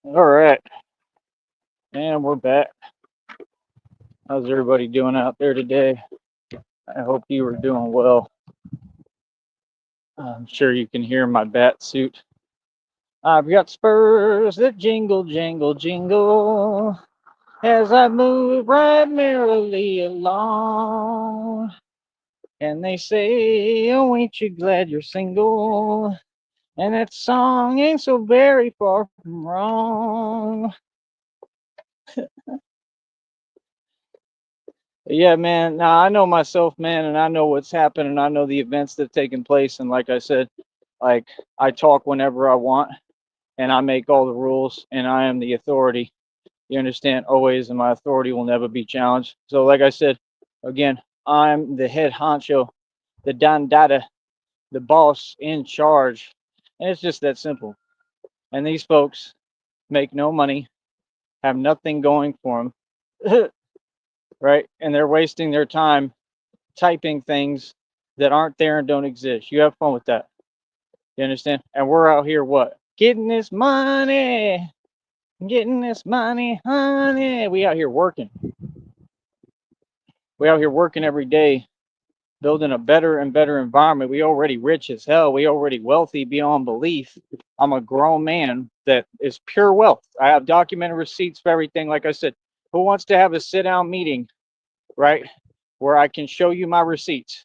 All right, and we're back. How's everybody doing out there today? I hope you are doing well. I'm sure you can hear my bat suit. I've got spurs that jingle, jingle, jingle as I move right merrily along. And they say, oh, ain't you glad you're single? And that song ain't so very far from wrong. Yeah, man. Now I know myself, man, and I know what's happened, and I know the events that have taken place. And like I said, like I talk whenever I want, and I make all the rules, and I am the authority. You understand? Always, and my authority will never be challenged. So, like I said, again, I'm the head honcho, the Don Dada, the boss in charge, and it's just that simple. And these folks make no money, have nothing going for them, right? And they're wasting their time typing things that aren't there and don't exist. You have fun with that. You understand? And we're out here what? Getting this money. Getting this money, honey. We out here working. We out here working every day, building a better and better environment. We already rich as hell. We already wealthy beyond belief. I'm a grown man that is pure wealth. I have documented receipts for everything. Like I said, who wants to have a sit down meeting, right? Where I can show you my receipts?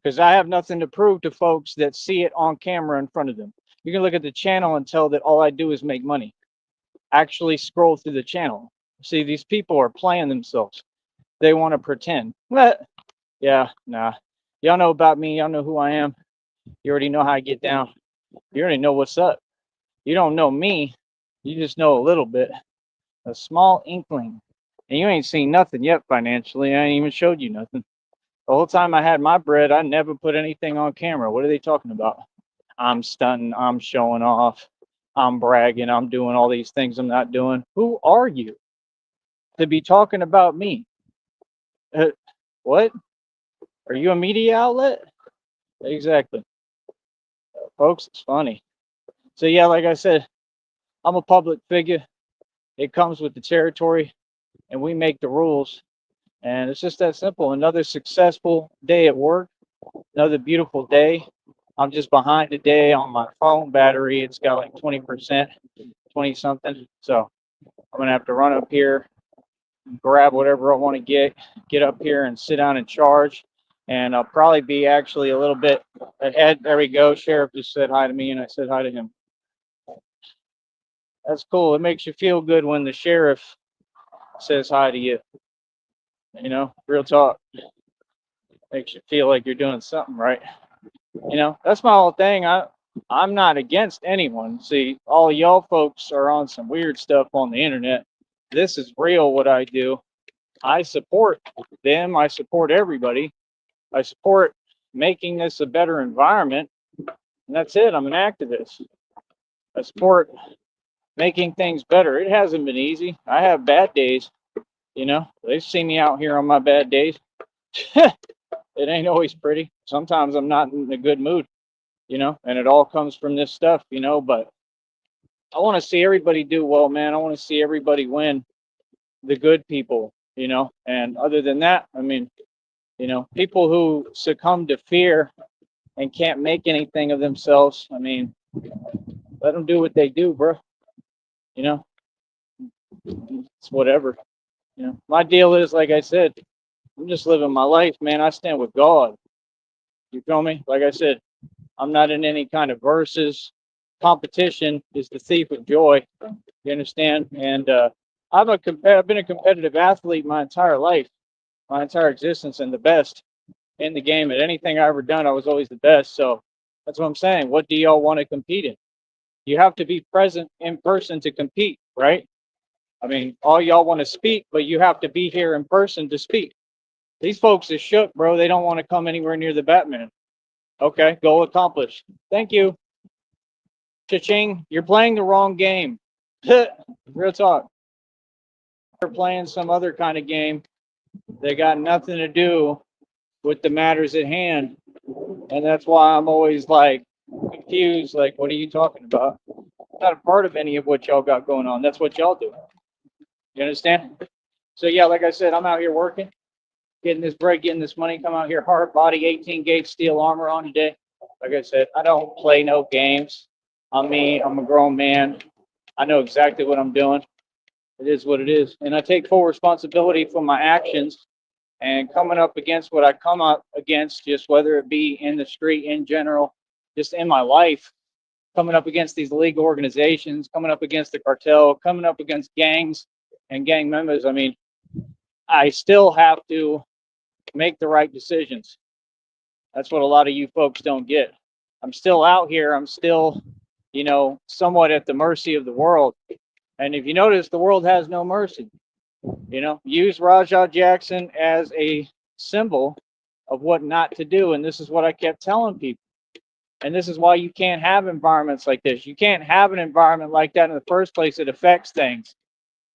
Because I have nothing to prove to folks that see it on camera in front of them. You can look at the channel and tell that all I do is make money. Actually scroll through the channel. See, these people are playing themselves. They want to pretend. What? Yeah, nah. Y'all know about me. Y'all know who I am. You already know how I get down. You already know what's up. You don't know me. You just know a little bit, a small inkling. And you ain't seen nothing yet financially. I ain't even showed you nothing. The whole time I had my bread, I never put anything on camera. What are they talking about? I'm stunting. I'm showing off. I'm bragging. I'm doing all these things I'm not doing. Who are you to be talking about me? Uh, what? Are you a media outlet? Exactly. Folks, it's funny. So, yeah, like I said, I'm a public figure. It comes with the territory, and we make the rules. And it's just that simple. Another successful day at work, another beautiful day. I'm just behind today on my phone battery. It's got like 20%, 20 something. So I'm going to have to run up here, grab whatever I want to get up here and sit down and charge. And I'll probably be actually a little bit ahead. There we go. Sheriff just said hi to me, and I said hi to him. That's cool. It makes you feel good when the sheriff says hi to you. Real talk. Makes you feel like you're doing something right. That's my whole thing. I'm not against anyone. See, all y'all folks are on some weird stuff on the internet. This is real what I do. I support them. I support everybody. I support making this a better environment. And that's it. I'm an activist. I support making things better. It hasn't been easy. I have bad days. They've seen me out here on my bad days. It ain't always pretty. Sometimes I'm not in a good mood, and it all comes from this stuff, but I want to see everybody do well, man. I want to see everybody win, the good people, and other than that, I mean, people who succumb to fear and can't make anything of themselves, I mean, let them do what they do, bro. You know, it's whatever. My deal is, like I said, I'm just living my life, man. I stand with God. You feel me? Like I said, I'm not in any kind of verses. Competition is the thief of joy. You understand? And I've been a competitive athlete my entire life, my entire existence, and the best in the game. At anything I ever done, I was always the best. So that's what I'm saying. What do y'all want to compete in? You have to be present in person to compete, right? I mean, all y'all want to speak, but you have to be here in person to speak. These folks are shook, bro. They don't want to come anywhere near the Batman. Okay, goal accomplished. Thank you. Cha-ching. You're playing the wrong game. Real talk. They're playing some other kind of game. They got nothing to do with the matters at hand. And that's why I'm always like confused. Like, what are you talking about? Not a part of any of what y'all got going on. That's what y'all do. You understand? So yeah, like I said, I'm out here working, getting this break, getting this money. Come out here, hard body, 18 gauge steel armor on today. Like I said, I don't play no games. I'm me. I'm a grown man. I know exactly what I'm doing. It is what it is, and I take full responsibility for my actions. And coming up against what I come up against, just whether it be in the street in general, just in my life, coming up against these league organizations, coming up against the cartel, coming up against gangs and gang members. I mean, I still have to make the right decisions. That's what a lot of you folks don't get. I'm still out here. I'm still, somewhat at the mercy of the world. And if you notice, the world has no mercy. Use Rajah Jackson as a symbol of what not to do. And this is what I kept telling people. And this is why you can't have environments like this. You can't have an environment like that in the first place. It affects things.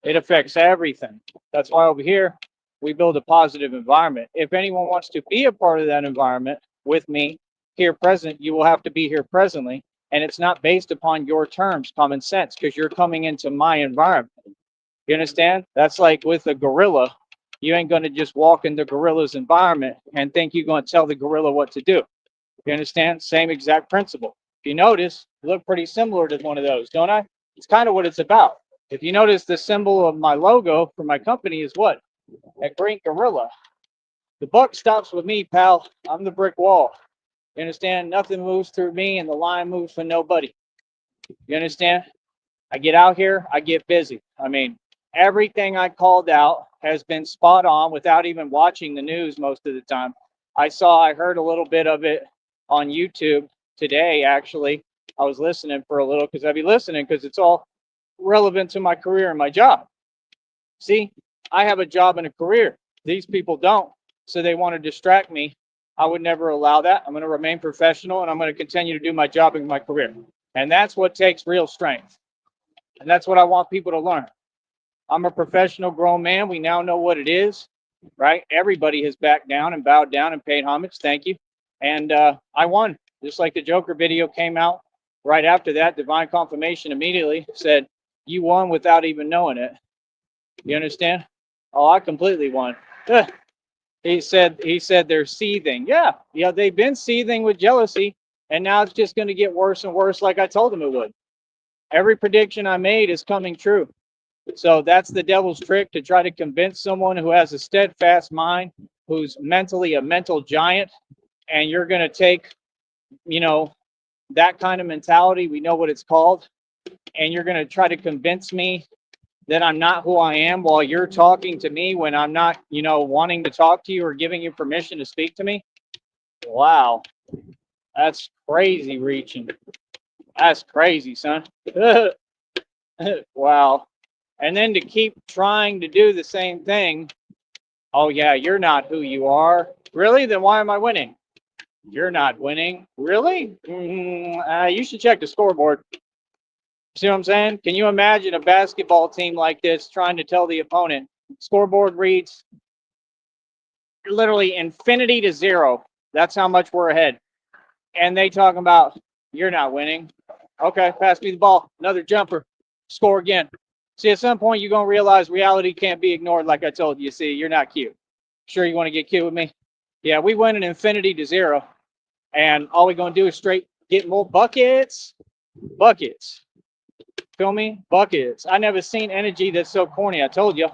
It affects everything. That's why over here, we build a positive environment. If anyone wants to be a part of that environment with me here present, you will have to be here presently. And it's not based upon your terms, common sense, because you're coming into my environment. You understand? That's like with a gorilla. You ain't going to just walk in the gorilla's environment and think you're going to tell the gorilla what to do. You understand? Same exact principle. If you notice, you look pretty similar to one of those, don't I? It's kind of what it's about. If you notice, the symbol of my logo for my company is what? A green gorilla. The buck stops with me, pal. I'm the brick wall. You understand? Nothing moves through me, and the line moves for nobody. You understand? I get out here, I get busy. I mean, everything I called out has been spot on without even watching the news most of the time. I heard a little bit of it on YouTube today, actually. I was listening for a little because I'd be listening because it's all relevant to my career and my job. See, I have a job and a career. These people don't. So they want to distract me. I would never allow that. I'm going to remain professional and I'm going to continue to do my job and my career. And that's what takes real strength. And that's what I want people to learn. I'm a professional grown man. We now know what it is, right? Everybody has backed down and bowed down and paid homage. Thank you. And I won. Just like the Joker video came out right after that, Divine Confirmation immediately said, you won without even knowing it. You understand? Oh, I completely won. He said they're seething. Yeah, they've been seething with jealousy, and now it's just going to get worse and worse like I told them it would. Every prediction I made is coming true. So that's the devil's trick, to try to convince someone who has a steadfast mind, who's mentally a mental giant, and you're going to take, that kind of mentality. We know what it's called. And you're going to try to convince me that I'm not who I am while you're talking to me when I'm not, wanting to talk to you or giving you permission to speak to me. Wow. That's crazy reaching. That's crazy, son. Wow. And then to keep trying to do the same thing. Oh, yeah, you're not who you are. Really? Then why am I winning? You're not winning. Really? You should check the scoreboard. See what I'm saying? Can you imagine a basketball team like this trying to tell the opponent? Scoreboard reads literally infinity to 0. That's how much we're ahead. And they talking about, you're not winning. Okay, pass me the ball. Another jumper. Score again. See, at some point, you're going to realize reality can't be ignored like I told you. See, you're not cute. Sure you want to get cute with me? Yeah, we went an infinity to 0. And all we're going to do is straight get more buckets. Buckets. Feel me? Buckets. I never seen energy that's so corny. I told you.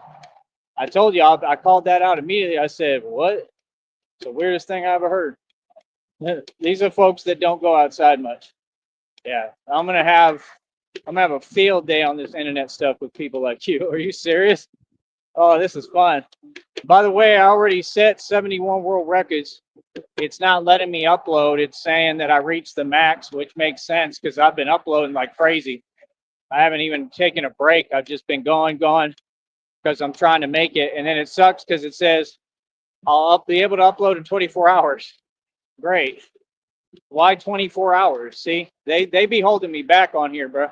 I called that out immediately. I said, what? It's the weirdest thing I ever heard. These are folks that don't go outside much. Yeah, I'm gonna have a field day on this internet stuff with people like you. Are you serious? Oh, this is fun. By the way, I already set 71 world records. It's not letting me upload. It's saying that I reached the max, which makes sense because I've been uploading like crazy. I haven't even taken a break. I've just been going because I'm trying to make it. And then it sucks because it says I'll be able to upload in 24 hours. Great. Why 24 hours? See, they be holding me back on here, bro.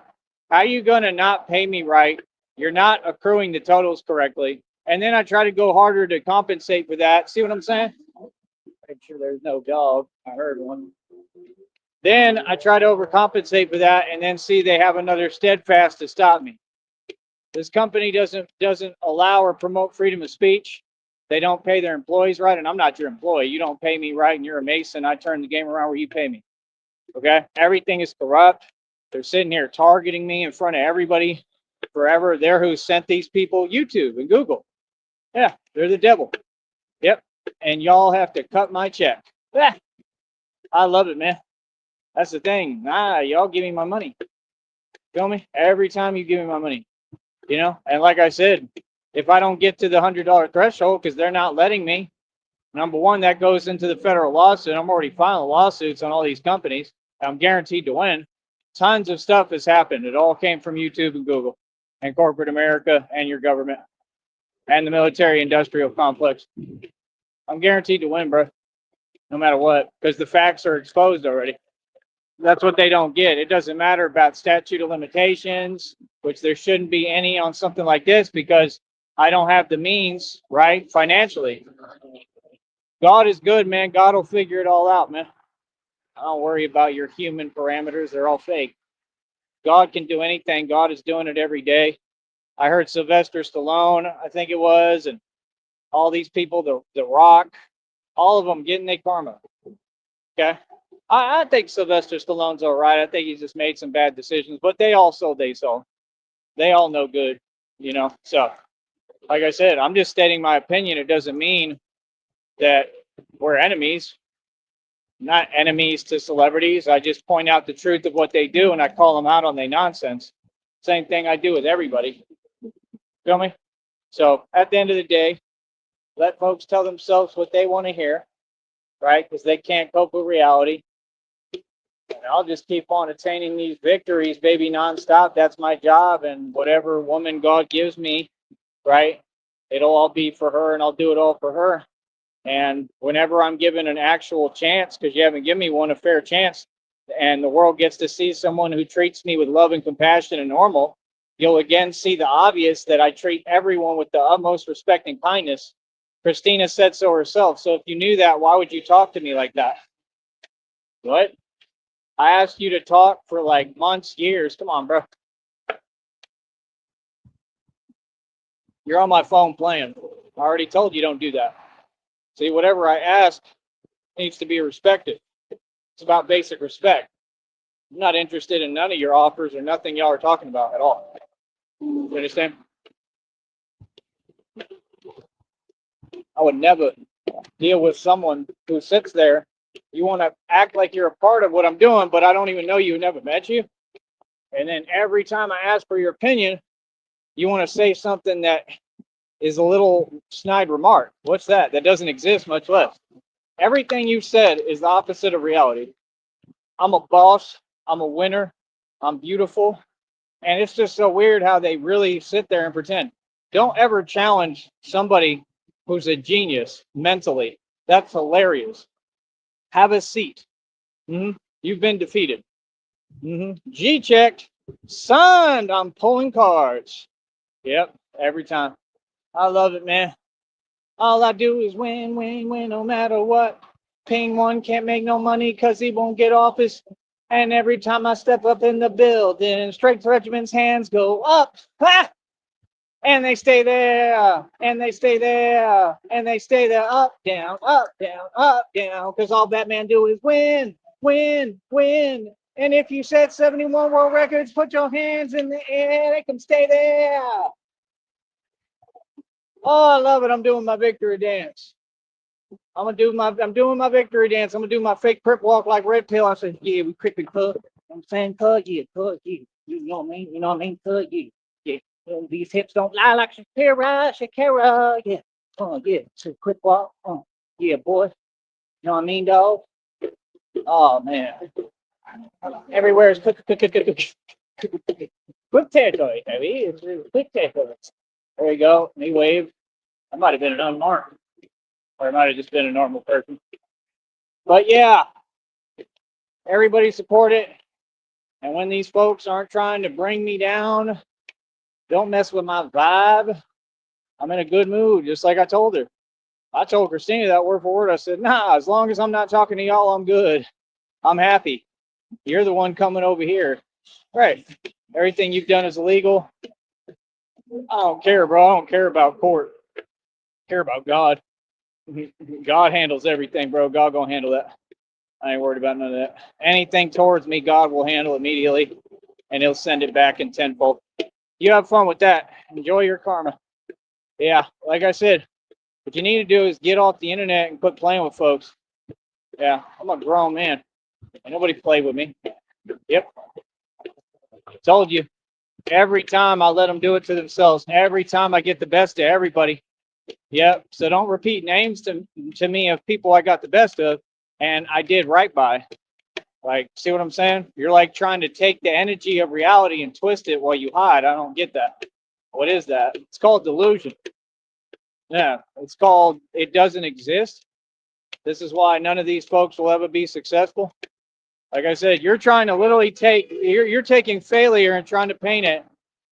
How you gonna not pay me right? You're not accruing the totals correctly. And then I try to go harder to compensate for that. See what I'm saying? Make sure there's no dog. I heard one. Then I try to overcompensate for that, and then see they have another steadfast to stop me. This company doesn't allow or promote freedom of speech. They don't pay their employees right, and I'm not your employee. You don't pay me right, and you're a Mason. I turn the game around where you pay me. Okay? Everything is corrupt. They're sitting here targeting me in front of everybody forever. They're who sent these people YouTube and Google. Yeah, they're the devil. Yep. And y'all have to cut my check. Yeah. I love it, man. That's the thing. Y'all give me my money. Feel me? Every time you give me my money. You know? And like I said, if I don't get to the $100 threshold because they're not letting me, number one, that goes into the federal lawsuit. I'm already filing lawsuits on all these companies. I'm guaranteed to win. Tons of stuff has happened. It all came from YouTube and Google and corporate America and your government and the military industrial complex. I'm guaranteed to win, bro, no matter what, because the facts are exposed already. That's what they don't get. It doesn't matter about statute of limitations, which there shouldn't be any on something like this because I don't have the means, right, financially. God is good, man. God will figure it all out, man. I don't worry about your human parameters. They're all fake. God can do anything. God is doing it every day. I heard Sylvester Stallone, I think it was, and all these people, the Rock, all of them getting their karma. Okay? I think Sylvester Stallone's all right. I think he just made some bad decisions, but they all sold they sold. They all know good, you know? So, like I said, I'm just stating my opinion. It doesn't mean that we're enemies. Not enemies to celebrities. I just point out the truth of what they do and I call them out on their nonsense. Same thing I do with everybody. Feel me? So at the end of the day, let folks tell themselves what they want to hear, right? Because they can't cope with reality. And I'll just keep on attaining these victories, baby, nonstop. That's my job. And whatever woman God gives me, right? It'll all be for her and I'll do it all for her. And whenever I'm given an actual chance, because you haven't given me one, a fair chance, and the world gets to see someone who treats me with love and compassion and normal, you'll again see the obvious that I treat everyone with the utmost respect and kindness. Christina said so herself. So if you knew that, why would you talk to me like that? What? I asked you to talk for like months, years. Come on, bro. You're on my phone playing. I already told you don't do that. See, whatever I ask needs to be respected. It's about basic respect. I'm not interested in none of your offers or nothing y'all are talking about at all. You understand? I would never deal with someone who sits there. You want to act like you're a part of what I'm doing, but I don't even know you, never met you. And then every time I ask for your opinion, you want to say something that is a little snide remark. What's that? That doesn't exist, much less. Everything you've said is the opposite of reality. I'm a boss. I'm a winner. I'm beautiful. And it's just so weird how they really sit there and pretend. Don't ever challenge somebody who's a genius mentally. That's hilarious. Have a seat. You've been defeated. G checked. Signed. I'm pulling cards. Yep, every time. I love it, man. All I do is win, win, win, no matter what. Ping one can't make no money because he won't get office. And every time I step up in the building, Strength Regiment's hands go up. Ha! And they stay there, and they stay there, and they stay there, up, down, up, down, up, down. Because all Batman do is win, win, win. And if you set 71 world records, put your hands in the air, they can stay there. Oh, I love it. I'm doing my victory dance. I'm doing my victory dance. I'm gonna do my fake prep walk like Red Pill. I said, yeah, we crippin' cuz. I'm saying cuz, yeah, yeah. You know what I mean? You know what I mean? Cuz, yeah. Yeah. These hips don't lie like Shakira, yeah. Yeah. It's a quick walk. Yeah, boy. You know what I mean, dog? Oh man. Everywhere is quick territory, baby. It's quick territory. There you go. He waved. I might have been an unmarked. Or it might have just been a normal person. But yeah, everybody support it. And when these folks aren't trying to bring me down, don't mess with my vibe. I'm in a good mood, just like I told her. I told Christina that word for word. I said, nah, as long as I'm not talking to y'all, I'm good. I'm happy. You're the one coming over here. Right. Everything you've done is illegal. I don't care, bro. I don't care about court. I care about God. God handles everything, bro. God gonna handle that. I ain't worried about none of that. Anything towards me, God will handle immediately, and He'll send it back in tenfold. You have fun with that. Enjoy your karma. Yeah, like I said, what you need to do is get off the internet and quit playing with folks. Yeah, I'm a grown man. Ain't nobody play with me. Yep, told you. Every time I let them do it to themselves. Every time I get the best of everybody. Yep. So don't repeat names to me of people I got the best of and I did right by. Like, see what I'm saying? You're like trying to take the energy of reality and twist it while you hide. I don't get that. What is that? It's called delusion. Yeah, it's called it doesn't exist. This is why none of these folks will ever be successful. Like I said, you're trying to literally you're taking failure and trying to paint it.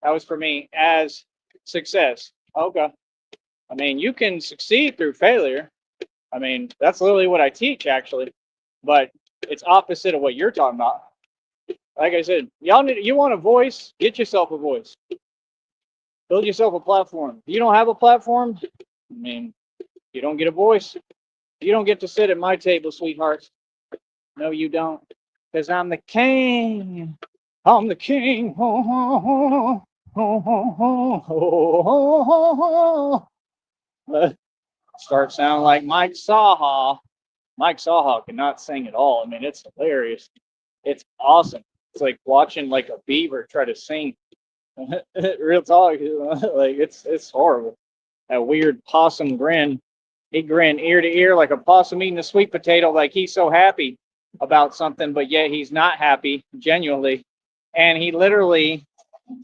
That was for me as success. Okay. I mean, you can succeed through failure. I mean, that's literally what I teach actually, but it's opposite of what you're talking about. Like I said, you want a voice, get yourself a voice. Build yourself a platform. If you don't have a platform, I mean, you don't get a voice. You don't get to sit at my table, sweethearts. No, you don't. Because I'm the king. I'm the king. Ho, ho, ho. Ho, ho, ho. Ho, ho, ho, ho. Start sounding like Mike Saha. Mike Saha cannot sing at all. I mean, it's hilarious. It's awesome. It's like watching like a beaver try to sing. Real talk, like it's horrible. That weird possum grin. He grinned ear to ear like a possum eating a sweet potato, like he's so happy about something, but yet he's not happy genuinely. And he literally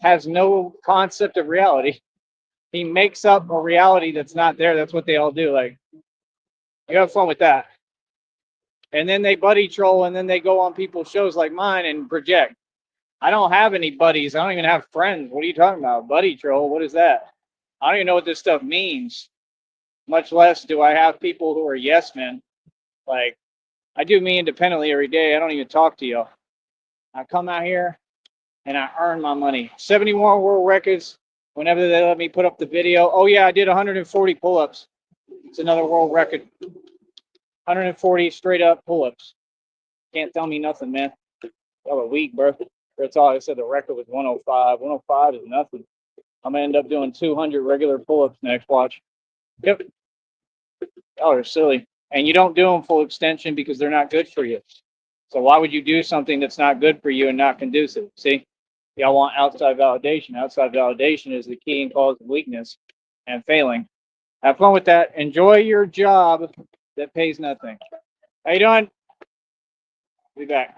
has no concept of reality. He makes up a reality that's not there. That's what they all do. Like, you have fun with that. And then they buddy troll and then they go on people's shows like mine and project. I don't have any buddies. I don't even have friends. What are you talking about? Buddy troll? What is that? I don't even know what this stuff means. Much less do I have people who are yes men. Like, I do me independently every day. I don't even talk to you. I come out here and I earn my money. 71 world records. Whenever they let me put up the video. Oh yeah, I did 140 pull-ups. It's another world record. 140 straight up pull-ups. Can't tell me nothing, man. Y'all a week, bro. That's all I said. The record was 105. 105 is nothing. I'm gonna end up doing 200 regular pull-ups next. Watch. Yep. Y'all are silly. And you don't do them full extension because they're not good for you. So why would you do something that's not good for you and not conducive? See, y'all want outside validation. Outside validation is the key and cause of weakness and failing. Have fun with that. Enjoy your job that pays nothing. How you doing? Be back.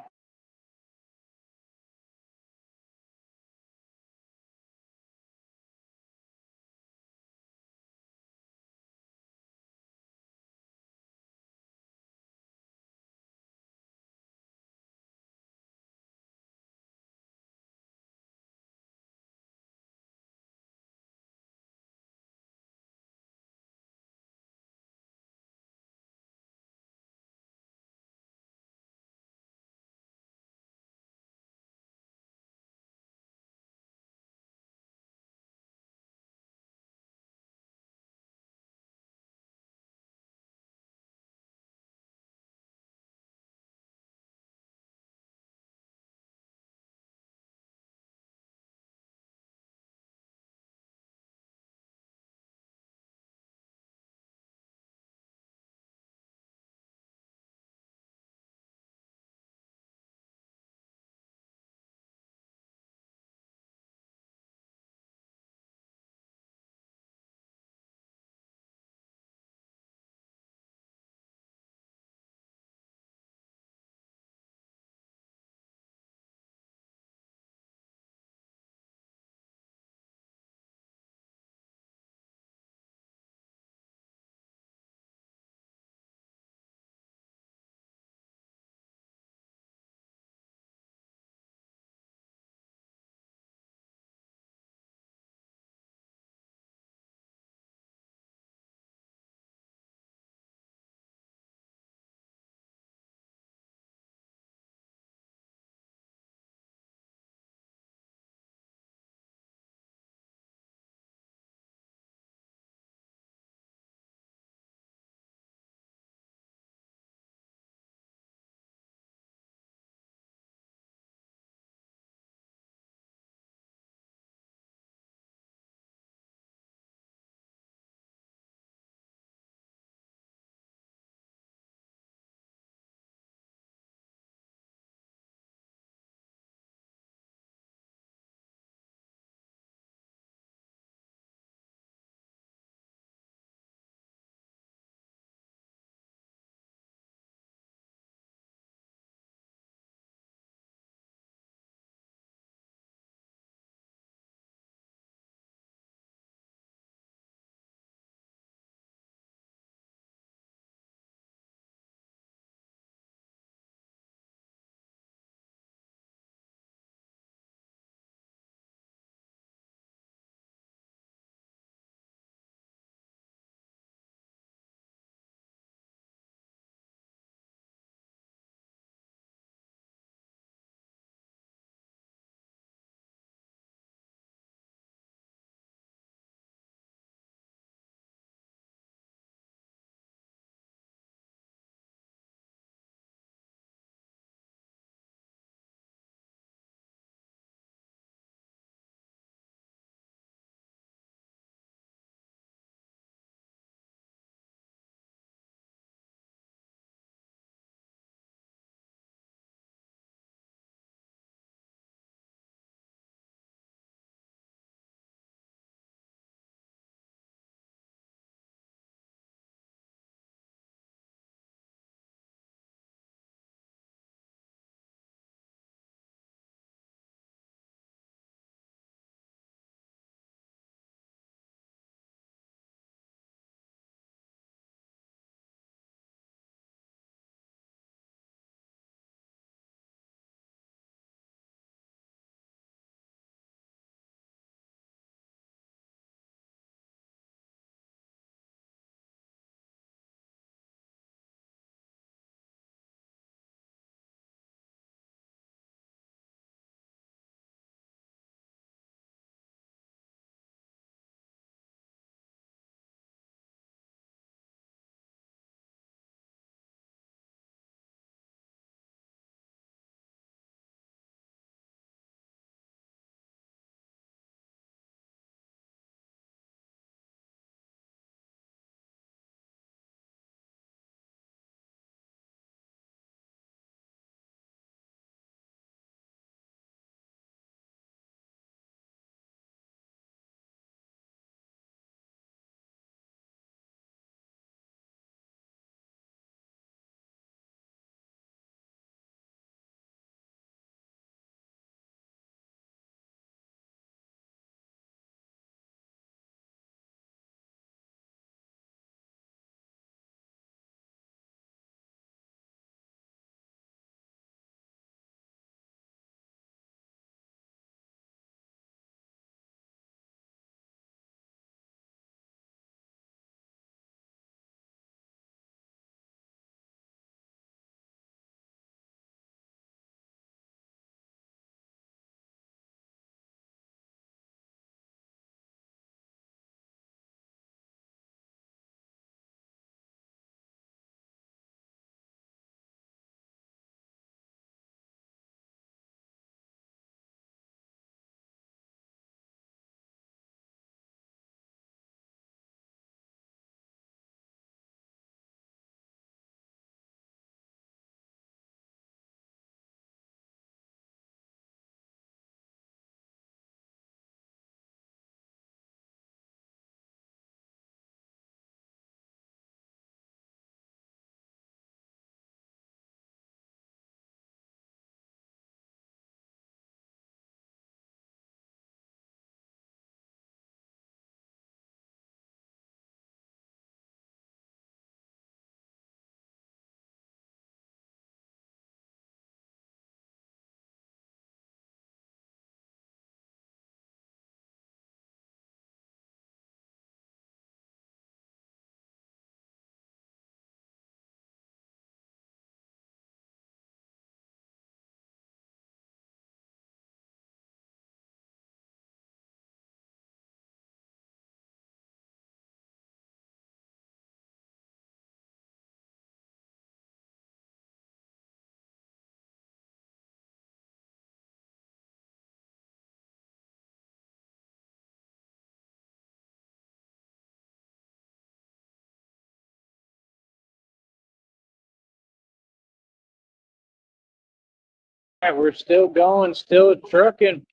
Right, we're still going, still trucking.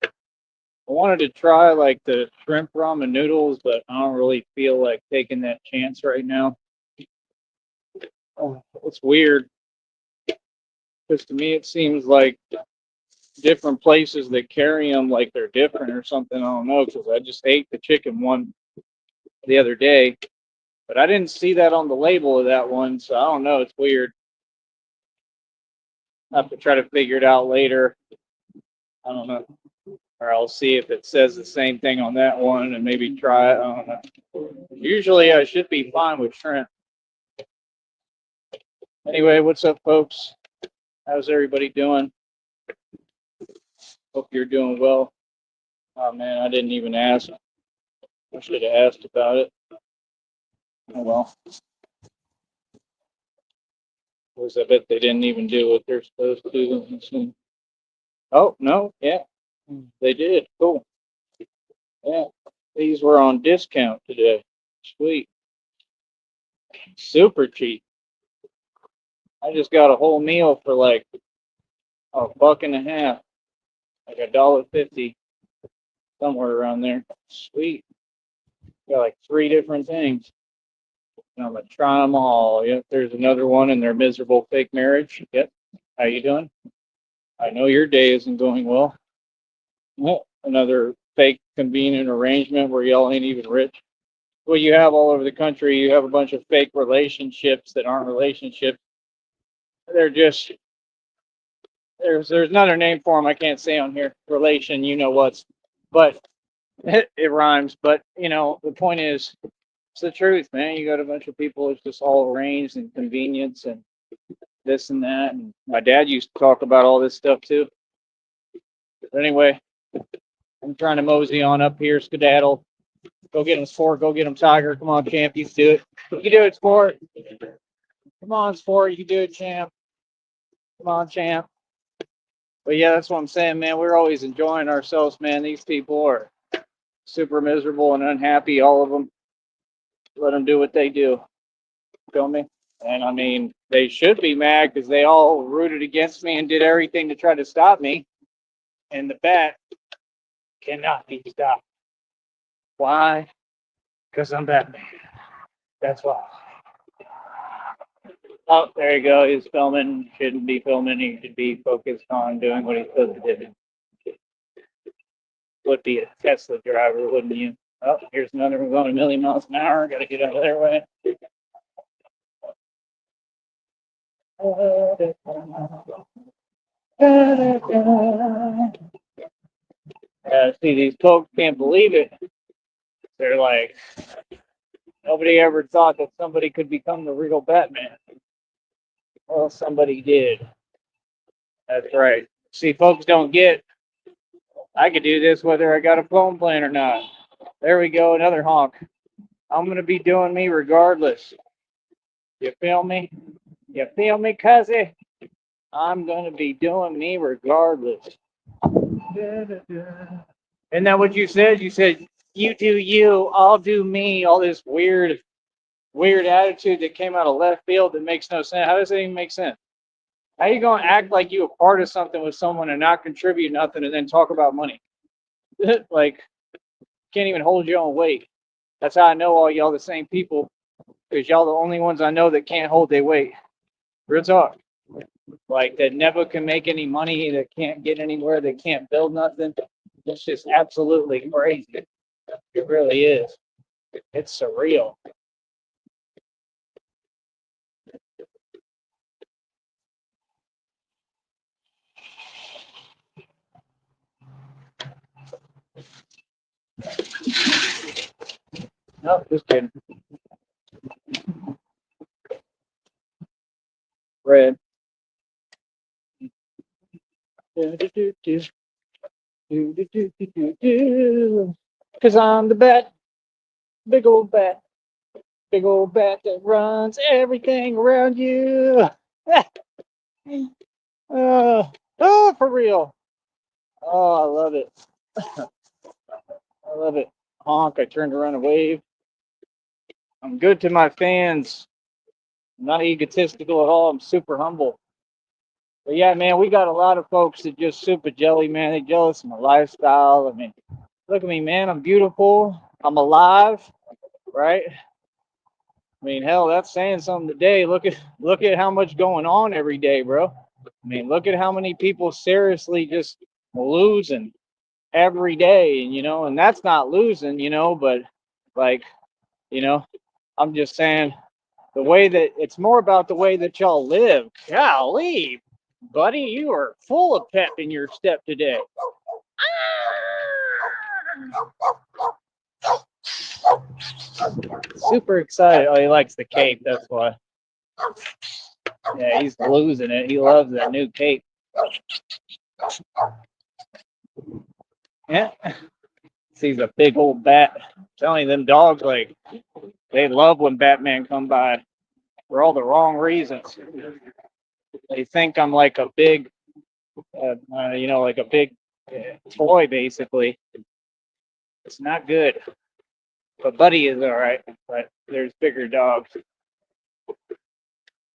I wanted to try like the shrimp ramen noodles, but I don't really feel like taking that chance right now. Oh, it's weird because to me it seems like different places that carry them like they're different or something. I don't know because I just ate the chicken one the other day, but I didn't see that on the label of that one, so I don't know. It's weird. I have to try to figure it out later. I don't know. Or I'll see if it says the same thing on that one and maybe try it. I don't know. Usually I should be fine with shrimp. Anyway, what's up, folks? How's everybody doing? Hope you're doing well. Oh man, I didn't even ask. I should have asked about it. Oh well. Because I bet they didn't even do what they're supposed to. Oh no, yeah, they did. Cool. Yeah, these were on discount today. Sweet. Super cheap. I just got a whole meal for like a buck and a half, like $1.50, somewhere around there. Sweet. Got like three different things. And I'm gonna try them all. Yep, there's another one in their miserable fake marriage. Yep. How you doing? I know your day isn't going well. Yep. Another fake convenient arrangement where y'all ain't even rich. Well, you have all over the country. You have a bunch of fake relationships that aren't relationships. They're just there's another name for them I can't say on here. Relation, you know what's, but it rhymes. But the point is, it's the truth, man. You got a bunch of people. It's just all arranged and convenience and this and that. And my dad used to talk about all this stuff too. But anyway, I'm trying to mosey on up here, skedaddle. Go get him, Sport. Go get him, Tiger. Come on, champ. You can do it. You can do it, Sport. Come on, Sport. You can do it, champ. Come on, champ. But yeah, that's what I'm saying, man. We're always enjoying ourselves, man. These people are super miserable and unhappy, all of them. Let them do what they do. Feel me? And I mean, they should be mad because they all rooted against me and did everything to try to stop me. And the bet cannot be stopped. Why? Because I'm Batman. That's why. Oh, there you go. He's filming. Shouldn't be filming. He should be focused on doing what he's supposed to do. Would be a Tesla driver, wouldn't you? Oh, here's another one going a million miles an hour. Got to get out of their way. See, these folks can't believe it. They're like, nobody ever thought that somebody could become the real Batman. Well, somebody did. That's right. See, folks don't get, I could do this whether I got a phone plan or not. There we go, another honk. I'm going to be doing me regardless. You feel me? You feel me, cuzzy? I'm going to be doing me regardless. Isn't that what you said? You said, you do you, I'll do me. All this weird attitude that came out of left field that makes no sense. How does that even make sense? How you going to act like you a part of something with someone and not contribute nothing and then talk about money? Like, can't even hold your own weight. That's how I know all y'all the same people, because y'all the only ones I know that can't hold their weight. Real talk. Like, that never can make any money, that can't get anywhere, that can't build nothing. It's just absolutely crazy. It really is. It's surreal. No, just kidding. Red. Because I'm the bat, big old bat, big old bat that runs everything around you. Oh, for real. Oh, I love it. I love it. Honk, I turned around and wave. I'm good to my fans. I'm not egotistical at all. I'm super humble. But yeah, man, we got a lot of folks that just super jelly, man. They jealous of my lifestyle. I mean, look at me, man. I'm beautiful. I'm alive, right? I mean, hell, that's saying something today. Look at how much going on every day, bro. I mean, look at how many people seriously just losing every day, and and that's not losing, but like, you know, I'm just saying the way that it's more about the way that y'all live. Golly, buddy, you are full of pep in your step today. Super excited. Oh, he likes the cape. That's why. Yeah, he's losing it. He loves that new cape. Yeah. Sees a big old bat. I'm telling you, them dogs, like, they love when Batman come by for all the wrong reasons. They think I'm like a big, like a big toy, basically. It's not good. But Buddy is all right. But there's bigger dogs.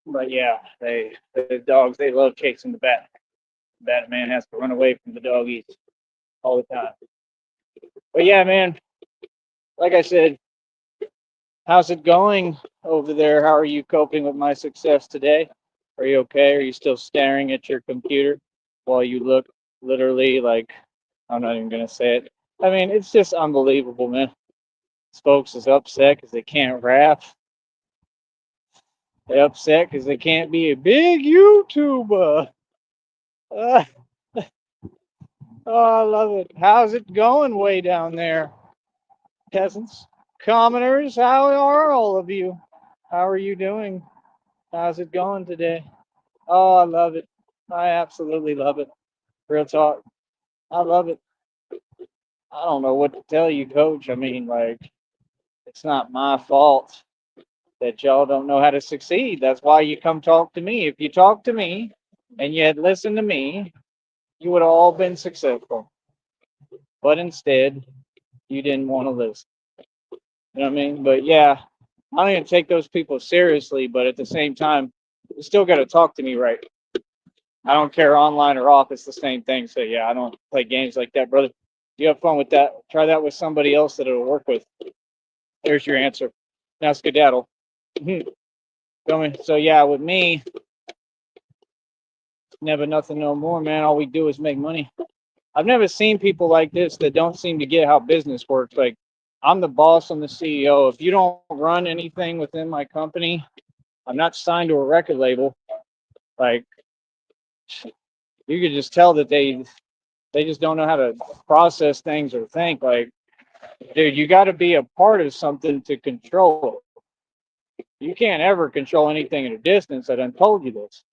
But yeah, the dogs, they love chasing the bat. Batman has to run away from the doggies all the time. But yeah, man, like I said, how's it going over there? How are you coping with my success today? Are you okay? Are you still staring at your computer while you look literally like, I'm not even going to say it. I mean, it's just unbelievable, man. These folks is upset because they can't rap. They upset because they can't be a big YouTuber. Uh, oh, I love it. How's it going way down there, peasants? Commoners, how are all of you? How are you doing? How's it going today? Oh, I love it. I absolutely love it. Real talk. I love it. I don't know what to tell you, coach. I mean, like, it's not my fault that y'all don't know how to succeed. That's why you come talk to me. If you talk to me and you had listened to me, you would have all been successful. But instead, you didn't want to listen. You know what I mean? But yeah, I don't even take those people seriously, but at the same time, you still got to talk to me right. I don't care online or off, it's the same thing. So yeah, I don't play games like that, brother. You have fun with that. Try that with somebody else that it'll work with. There's your answer. Now skedaddle. Feel me? So yeah, with me, never nothing no more, man. All we do is make money. I've never seen people like this that don't seem to get how business works. Like, I'm the boss, I'm the CEO. If you don't run anything within my company, I'm not signed to a record label. Like, you could just tell that they just don't know how to process things or think. Like, dude, you got to be a part of something to control it. You can't ever control anything at a distance. I done told you this.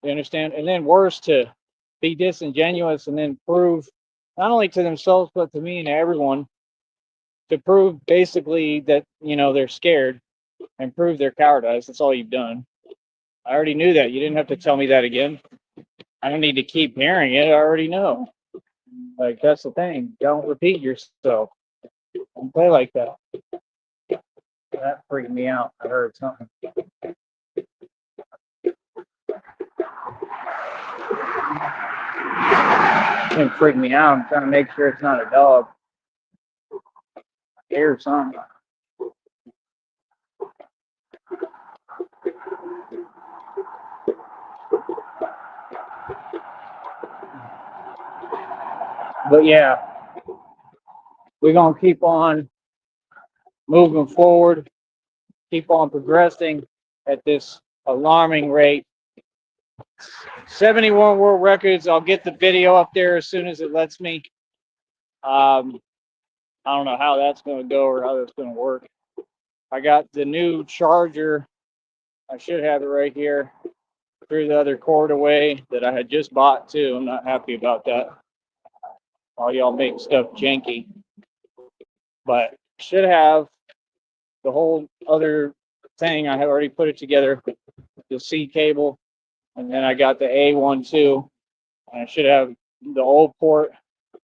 You understand? And then worse, to be disingenuous and then prove not only to themselves but to me and to everyone, to prove basically that they're scared and prove their cowardice. That's all you've done. I already knew that. You didn't have to tell me that again. I don't need to keep hearing it. I already know. Like, that's the thing. Don't repeat yourself. Don't play like that. That freaked me out. I heard something. It didn't freak me out. I'm trying to make sure it's not a dog. I hear something. But yeah, we're going to keep on moving forward, keep on progressing at this alarming rate. 71 world records. I'll get the video up there as soon as it lets me. I don't know how that's going to go or how that's going to work. I got the new charger. I should have it right here. Threw the other cord away that I had just bought too. I'm not happy about that. All y'all make stuff janky. But should have the whole other thing. I have already put it together. The C cable. And then I got the A one too. And I should have the old port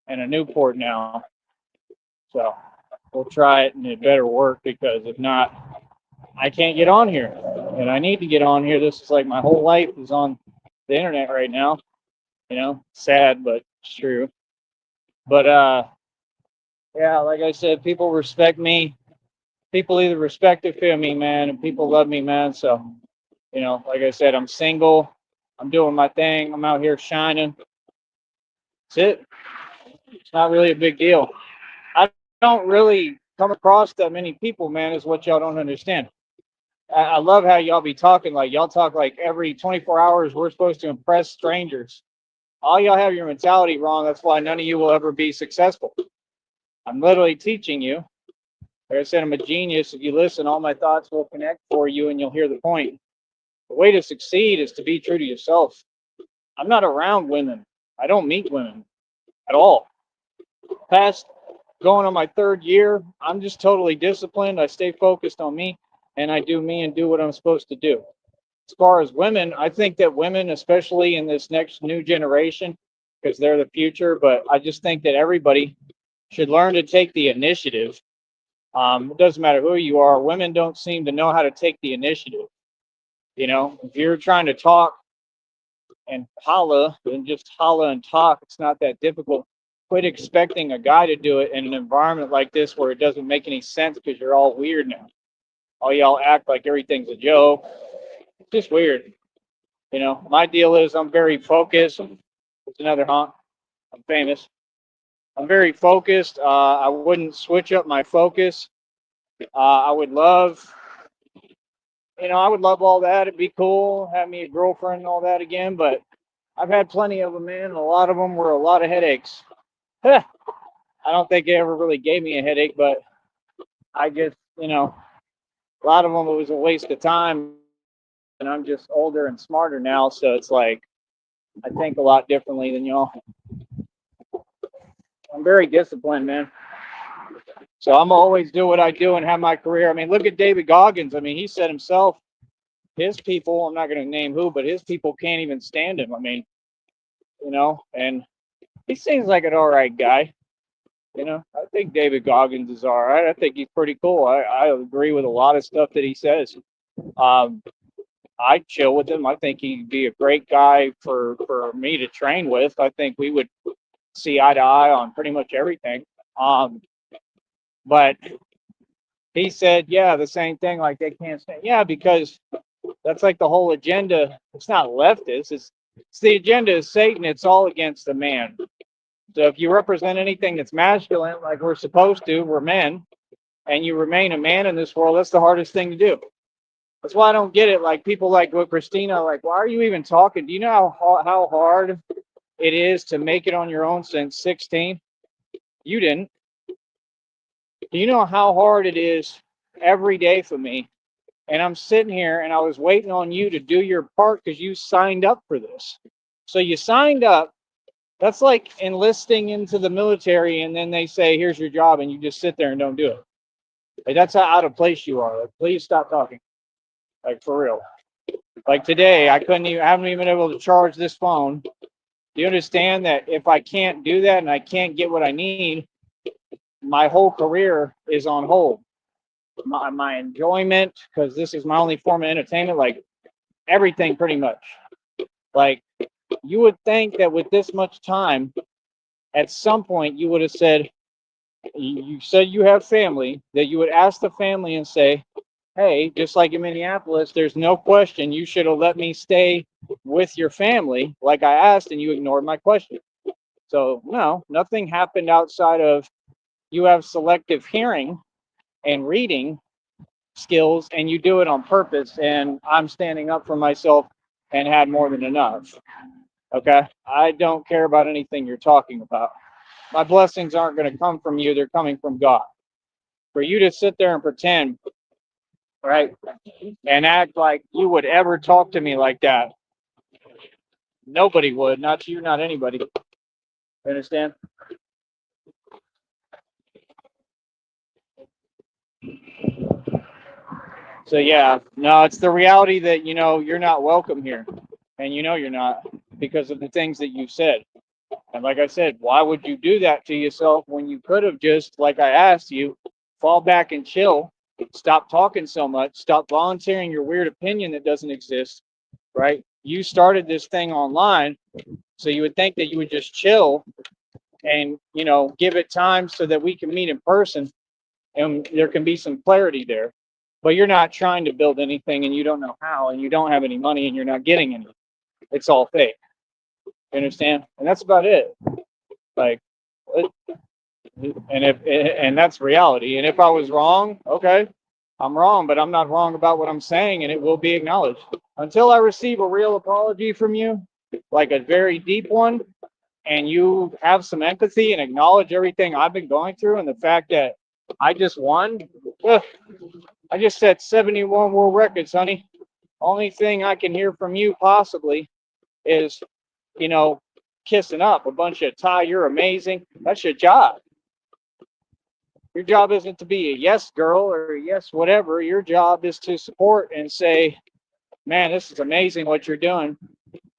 and a new port now. So we'll try it and it better work, because if not, I can't get on here. And I need to get on here. This is like my whole life is on the internet right now. Sad, but it's true. But yeah, like I said, people respect me. People either respect or fear me, man, and people love me, man. So, like I said, I'm single. I'm doing my thing. I'm out here shining. That's it. It's not really a big deal. I don't really come across that many people, man, is what y'all don't understand. I love how y'all be talking like y'all talk like every 24 hours we're supposed to impress strangers. All y'all have your mentality wrong. That's why none of you will ever be successful. I'm literally teaching you. Like I said, I'm a genius. If you listen, all my thoughts will connect for you and you'll hear the point. The way to succeed is to be true to yourself. I'm not around women. I don't meet women at all. Past going on my third year, I'm just totally disciplined. I stay focused on me and I do me and do what I'm supposed to do. As far as women, I think that women, especially in this next new generation, because they're the future, but I just think that everybody should learn to take the initiative. It doesn't matter who you are. Women don't seem to know how to take the initiative. If you're trying to talk and holla and just holla and talk, it's not that difficult. Quit expecting a guy to do it in an environment like this where it doesn't make any sense because you're all weird now. All y'all act like everything's a joke. It's just weird. My deal is I'm very focused. It's another honk. I'm famous. I'm very focused. I wouldn't switch up my focus. I would love, I would love all that. It'd be cool, have me a girlfriend and all that again. But I've had plenty of them, man. And a lot of them were a lot of headaches. I don't think it ever really gave me a headache, but I guess, a lot of them it was a waste of time. And I'm just older and smarter now. So it's like, I think a lot differently than y'all. I'm very disciplined, man. So I'm always do what I do and have my career. I mean, look at David Goggins. I mean, he said himself, his people, I'm not going to name who, but his people can't even stand him. I mean, and he seems like an all right guy. I think David Goggins is all right. I think he's pretty cool. I agree with a lot of stuff that he says. I chill with him. I think he'd be a great guy for me to train with. I think we would see eye to eye on pretty much everything. But he said, yeah, the same thing, like they can't stand. Yeah, because that's like the whole agenda. It's not leftist. It's the agenda is Satan. It's all against the man. So if you represent anything that's masculine, like we're supposed to, we're men, and you remain a man in this world, that's the hardest thing to do. That's why I don't get it. Like people like what Christina, like, why are you even talking? Do you know how hard it is to make it on your own since 16? You didn't. Do you know how hard it is every day for me? And I'm sitting here and I was waiting on you to do your part because you signed up for this. So you signed up. That's like enlisting into the military and then they say, here's your job, and you just sit there and don't do it. Like, that's how out of place you are. Like, please stop talking. Like, for real. Like today, I haven't even been able to charge this phone. Do you understand that if I can't do that and I can't get what I need, my whole career is on hold? My enjoyment, because this is my only form of entertainment, like everything pretty much. Like, you would think that with this much time, at some point you would have said, you said you have family, that you would ask the family and say, hey, just like in Minneapolis, there's no question you should have let me stay with your family like I asked, and you ignored my question. So no, nothing happened outside of you have selective hearing and reading skills and you do it on purpose, and I'm standing up for myself and had more than enough. Okay, I don't care about anything you're talking about. My blessings aren't going to come from you, they're coming from God. For you to sit there and pretend, right, and act like you would ever talk to me like that, nobody would. Not you, not anybody. Understand? So yeah, no, it's the reality that you're not welcome here, and you're not, because of the things that you said. And like I said, why would you do that to yourself when you could have just, like I asked you, fall back and chill, stop talking so much, stop volunteering your weird opinion that doesn't exist, right? you started this thing online, so you would think that you would just chill and, give it time so that we can meet in person and there can be some clarity there. But you're not trying to build anything and you don't know how and you don't have any money and you're not getting any. It's all fake. You understand? And that's about it. Like, and that's reality. And if I was wrong, okay, I'm wrong, but I'm not wrong about what I'm saying, and it will be acknowledged. Until I receive a real apology from you, like a very deep one, and you have some empathy and acknowledge everything I've been going through and the fact that I just won. I just set 71 world records, honey. Only thing I can hear from you possibly is, kissing up a bunch of Ty, you're amazing. That's your job. Your job isn't to be a yes girl or a yes whatever. Your job is to support and say, man, this is amazing what you're doing.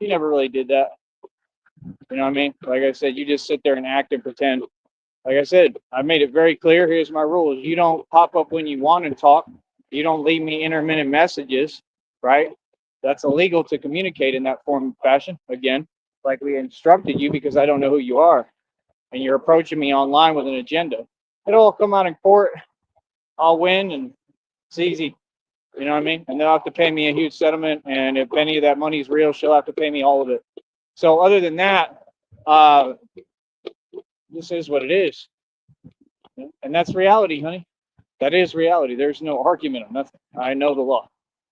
You never really did that. You know what I mean? Like I said, you just sit there and act and pretend. Like I said, I made it very clear. Here's my rules. You don't pop up when you want to talk. You don't leave me intermittent messages, right? That's illegal to communicate in that form of fashion. Again, like we instructed you, because I don't know who you are. And you're approaching me online with an agenda. It'll all come out in court. I'll win and it's easy. You know what I mean? And they'll have to pay me a huge settlement. And if any of that money is real, she'll have to pay me all of it. So other than that, this is what it is. And that's reality, honey. That is reality. There's no argument on nothing. I know the law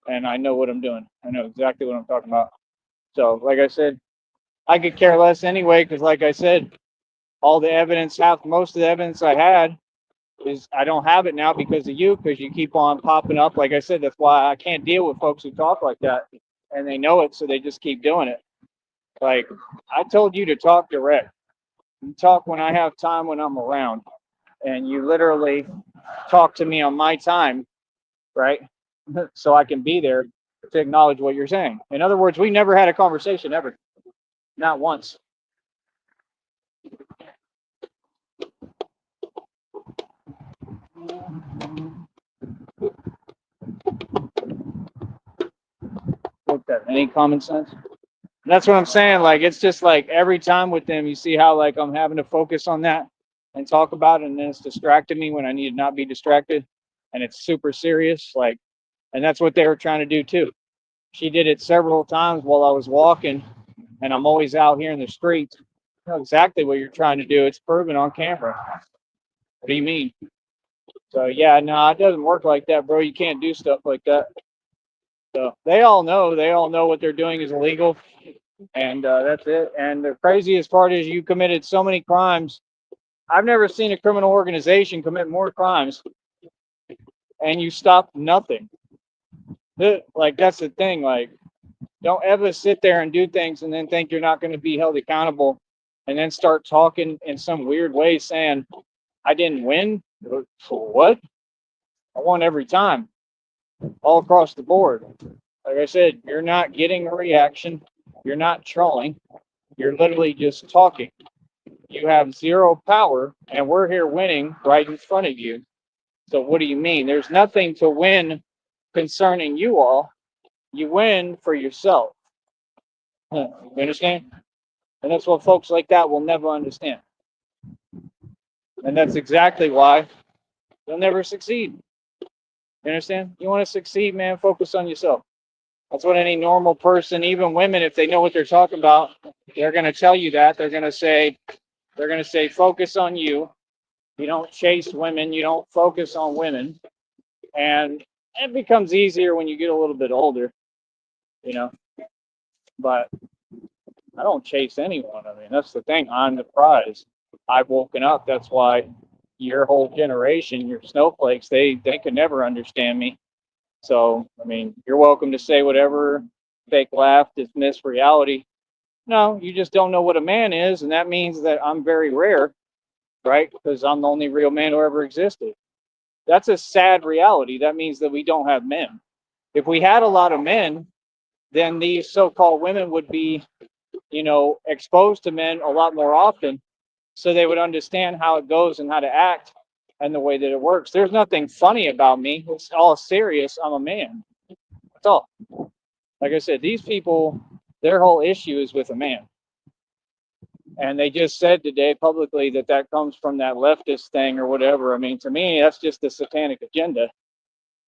and I know what I'm doing. I know exactly what I'm talking about. So, like I said, I could care less anyway, because like I said, all the evidence, most of the evidence I had is I don't have it now because of you, because you keep on popping up. Like I said, that's why I can't deal with folks who talk like that, and they know it, so they just keep doing it. Like, I told you to talk direct. You talk when I have time, when I'm around, and you literally talk to me on my time, right? So I can be there to acknowledge what you're saying. In other words, we never had a conversation ever, not once. Any common sense? That's what I'm saying. Like, it's just like every time with them, you see how like I'm having to focus on that and talk about it, and then it's distracting me when I need to not be distracted, and it's super serious. Like, and that's what they were trying to do too. She did it several times while I was walking, and I'm always out here in the streets. You know exactly what you're trying to do. It's proven on camera. What do you mean? So yeah, no, it doesn't work like that, bro. You can't do stuff like that. So they all know what they're doing is illegal, and that's it. And the craziest part is you committed so many crimes. I've never seen a criminal organization commit more crimes, and you stopped nothing. Like, that's the thing. Like, don't ever sit there and do things and then think you're not going to be held accountable, and then start talking in some weird way saying, I didn't win. For what? I won every time, all across the board. Like I said, you're not getting a reaction. You're not trolling. You're literally just talking. You have zero power, and we're here winning right in front of you. So what do you mean? There's nothing to win concerning you all. You win for yourself. You understand? And that's what folks like that will never understand. And that's exactly why they'll never succeed. You understand? You want to succeed, man, focus on yourself. That's what any normal person, even women, if they know what they're talking about, they're going to tell you that. They're going to say, focus on you. You don't chase women. You don't focus on women. And it becomes easier when you get a little bit older, you know. But I don't chase anyone. I mean, that's the thing. I'm the prize. I've woken up. That's why your whole generation, your snowflakes, they could never understand me. So, I mean, you're welcome to say whatever, fake laugh, dismiss reality. No, you just don't know what a man is, and that means that I'm very rare, right? Because I'm the only real man who ever existed. That's a sad reality. That means that we don't have men. If we had a lot of men, then these so-called women would be, exposed to men a lot more often, so they would understand how it goes and how to act and the way that it works. There's nothing funny about me. It's all serious. I'm a man. That's all. Like I said, these people Their whole issue is with a man. And they just said today publicly that that comes from that leftist thing or whatever. I mean, to me, that's just a satanic agenda.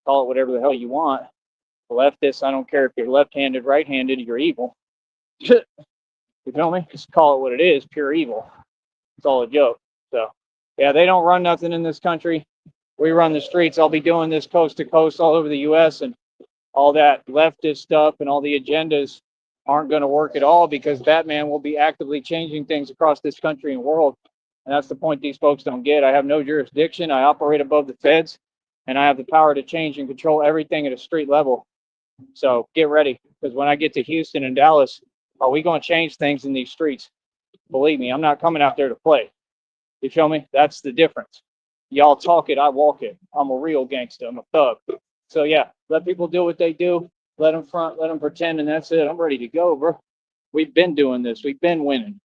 Call it whatever the hell you want. Leftists, I don't care if you're left-handed, right-handed, you're evil. You feel me? Just call it what it is, pure evil. It's all a joke. So, yeah, they don't run nothing in this country. We run the streets. I'll be doing this coast to coast all over the U.S. and all that leftist stuff and all the agendas aren't going to work at all because Batman will be actively changing things across this country and world. And that's the point these folks don't get. I have no jurisdiction. I operate above the feds, and I have the power to change and control everything at a street level. So get ready, because when I get to Houston and Dallas, are we going to change things in these streets? Believe me, I'm not coming out there to play. You feel me? That's the difference. Y'all talk it, I walk it. I'm a real gangster. I'm a thug. So yeah, let people do what they do. Let them front, let them pretend, and that's it. I'm ready to go, bro. We've been doing this. We've been winning.